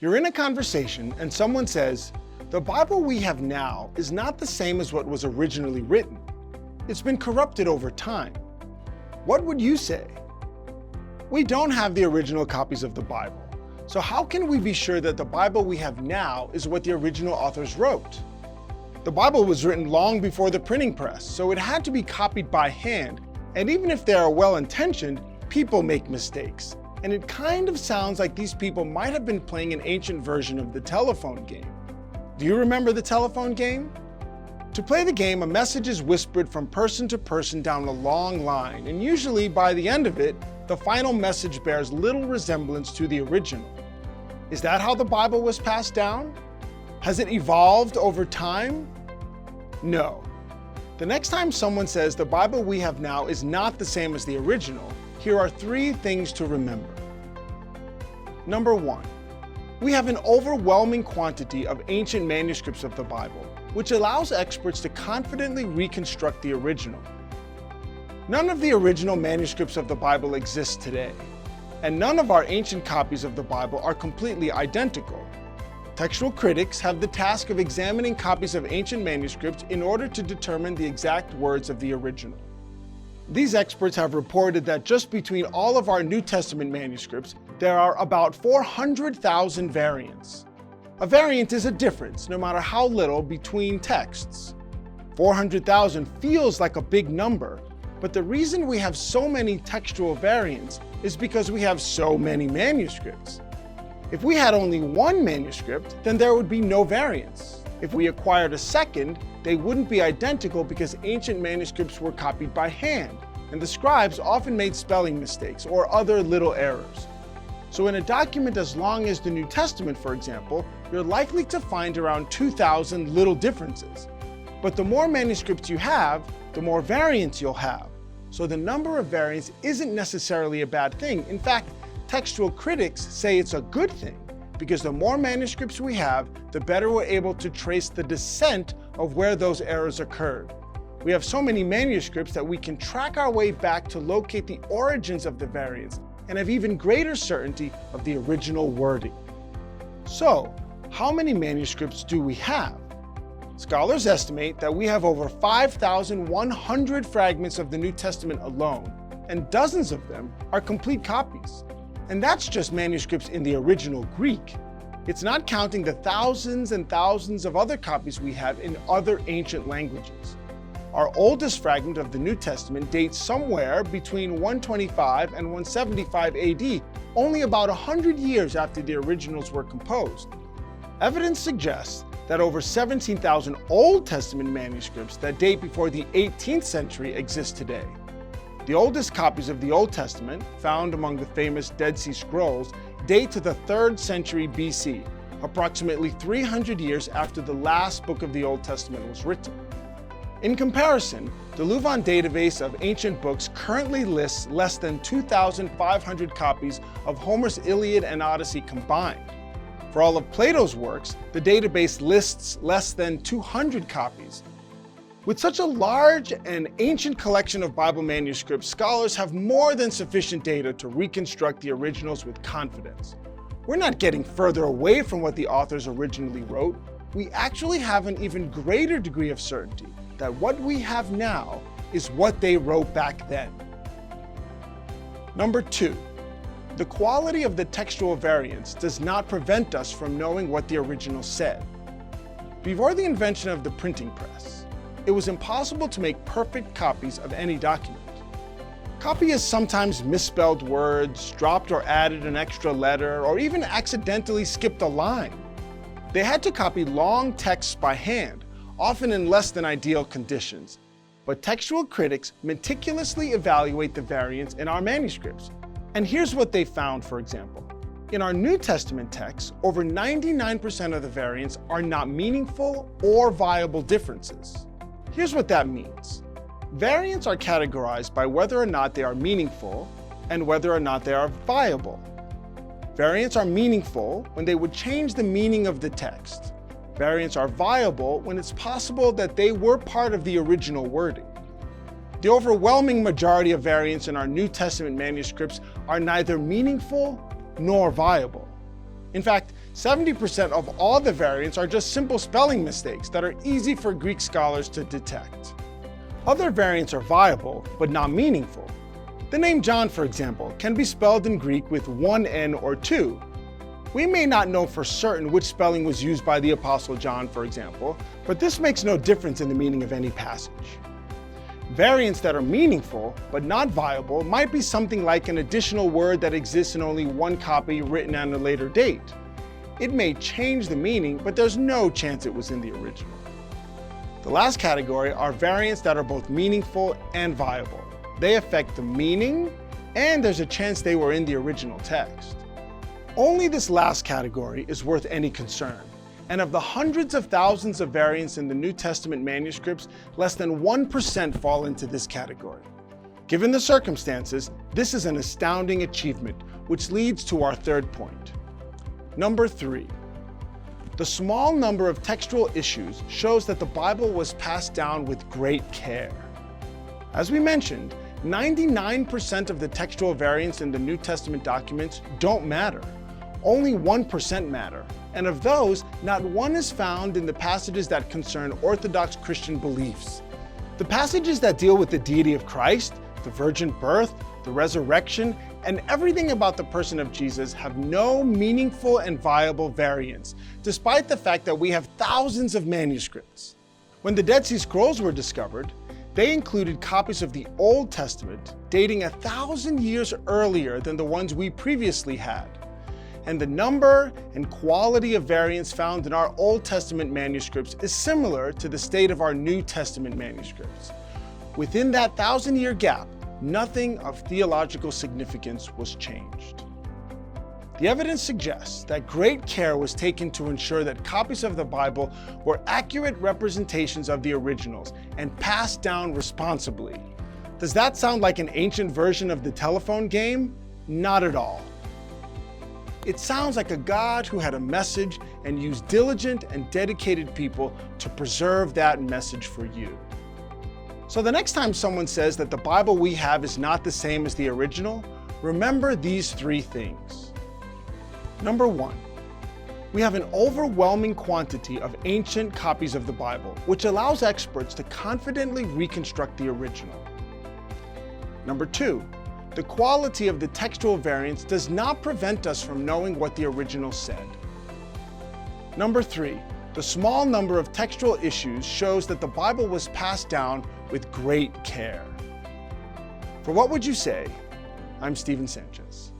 You're in a conversation and someone says, "The Bible we have now is not the same as what was originally written. It's been corrupted over time." What would you say? We don't have the original copies of the Bible, so how can we be sure that the Bible we have now is what the original authors wrote? The Bible was written long before the printing press, so it had to be copied by hand, and even if they are well-intentioned, people make mistakes. And it kind of sounds like these people might have been playing an ancient version of the telephone game. Do you remember the telephone game? To play the game, a message is whispered from person to person down a long line, and usually by the end of it, the final message bears little resemblance to the original. Is that how the Bible was passed down? Has it evolved over time? No. The next time someone says the Bible we have now is not the same as the original, here are 3 things to remember. Number 1, we have an overwhelming quantity of ancient manuscripts of the Bible, which allows experts to confidently reconstruct the original. None of the original manuscripts of the Bible exist today, and none of our ancient copies of the Bible are completely identical. Textual critics have the task of examining copies of ancient manuscripts in order to determine the exact words of the original. These experts have reported that just between all of our New Testament manuscripts, there are about 400,000 variants. A variant is a difference, no matter how little, between texts. 400,000 feels like a big number, but the reason we have so many textual variants is because we have so many manuscripts. If we had only one manuscript, then there would be no variants. If we acquired a second, they wouldn't be identical because ancient manuscripts were copied by hand, and the scribes often made spelling mistakes or other little errors. So in a document as long as the New Testament, for example, you're likely to find around 2,000 little differences. But the more manuscripts you have, the more variants you'll have. So the number of variants isn't necessarily a bad thing. In fact, textual critics say it's a good thing, because the more manuscripts we have, the better we're able to trace the descent of where those errors occurred. We have so many manuscripts that we can track our way back to locate the origins of the variants and have even greater certainty of the original wording. So, how many manuscripts do we have? Scholars estimate that we have over 5,100 fragments of the New Testament alone, and dozens of them are complete copies. And that's just manuscripts in the original Greek. It's not counting the thousands and thousands of other copies we have in other ancient languages. Our oldest fragment of the New Testament dates somewhere between 125 and 175 AD, only about 100 years after the originals were composed. Evidence suggests that over 17,000 Old Testament manuscripts that date before the 18th century exist today. The oldest copies of the Old Testament, found among the famous Dead Sea Scrolls, date to the 3rd century BC, approximately 300 years after the last book of the Old Testament was written. In comparison, the Louvain database of ancient books currently lists less than 2,500 copies of Homer's Iliad and Odyssey combined. For all of Plato's works, the database lists less than 200 copies. With such a large and ancient collection of Bible manuscripts, scholars have more than sufficient data to reconstruct the originals with confidence. We're not getting further away from what the authors originally wrote. We actually have an even greater degree of certainty that what we have now is what they wrote back then. Number 2, the quality of the textual variants does not prevent us from knowing what the original said. Before the invention of the printing press, it was impossible to make perfect copies of any document. Copyists sometimes misspelled words, dropped or added an extra letter, or even accidentally skipped a line. They had to copy long texts by hand, often in less than ideal conditions. But textual critics meticulously evaluate the variants in our manuscripts. And here's what they found, for example. In our New Testament texts, over 99% of the variants are not meaningful or viable differences. Here's what that means. Variants are categorized by whether or not they are meaningful and whether or not they are viable. Variants are meaningful when they would change the meaning of the text. Variants are viable when it's possible that they were part of the original wording. The overwhelming majority of variants in our New Testament manuscripts are neither meaningful nor viable. In fact, 70% of all the variants are just simple spelling mistakes that are easy for Greek scholars to detect. Other variants are viable, but not meaningful. The name John, for example, can be spelled in Greek with one N or two. We may not know for certain which spelling was used by the Apostle John, for example, but this makes no difference in the meaning of any passage. Variants that are meaningful, but not viable, might be something like an additional word that exists in only one copy written at a later date. It may change the meaning, but there's no chance it was in the original. The last category are variants that are both meaningful and viable. They affect the meaning, and there's a chance they were in the original text. Only this last category is worth any concern. And of the hundreds of thousands of variants in the New Testament manuscripts, less than 1% fall into this category. Given the circumstances, this is an astounding achievement, which leads to our third point. Number 3. The small number of textual issues shows that the Bible was passed down with great care. As we mentioned, 99% of the textual variants in the New Testament documents don't matter. Only 1% matter, and of those, not one is found in the passages that concern Orthodox Christian beliefs. The passages that deal with the deity of Christ, the virgin birth, the resurrection, and everything about the person of Jesus have no meaningful and viable variants, despite the fact that we have thousands of manuscripts. When the Dead Sea Scrolls were discovered, they included copies of the Old Testament dating 1,000 years earlier than the ones we previously had. And the number and quality of variants found in our Old Testament manuscripts is similar to the state of our New Testament manuscripts. Within that 1,000-year gap, nothing of theological significance was changed. The evidence suggests that great care was taken to ensure that copies of the Bible were accurate representations of the originals and passed down responsibly. Does that sound like an ancient version of the telephone game? Not at all. It sounds like a God who had a message and used diligent and dedicated people to preserve that message for you. So the next time someone says that the Bible we have is not the same as the original, remember these 3 things. Number 1, we have an overwhelming quantity of ancient copies of the Bible, which allows experts to confidently reconstruct the original. Number 2, the quality of the textual variants does not prevent us from knowing what the original said. Number 3, the small number of textual issues shows that the Bible was passed down with great care. For What Would You Say? I'm Stephen Sanchez.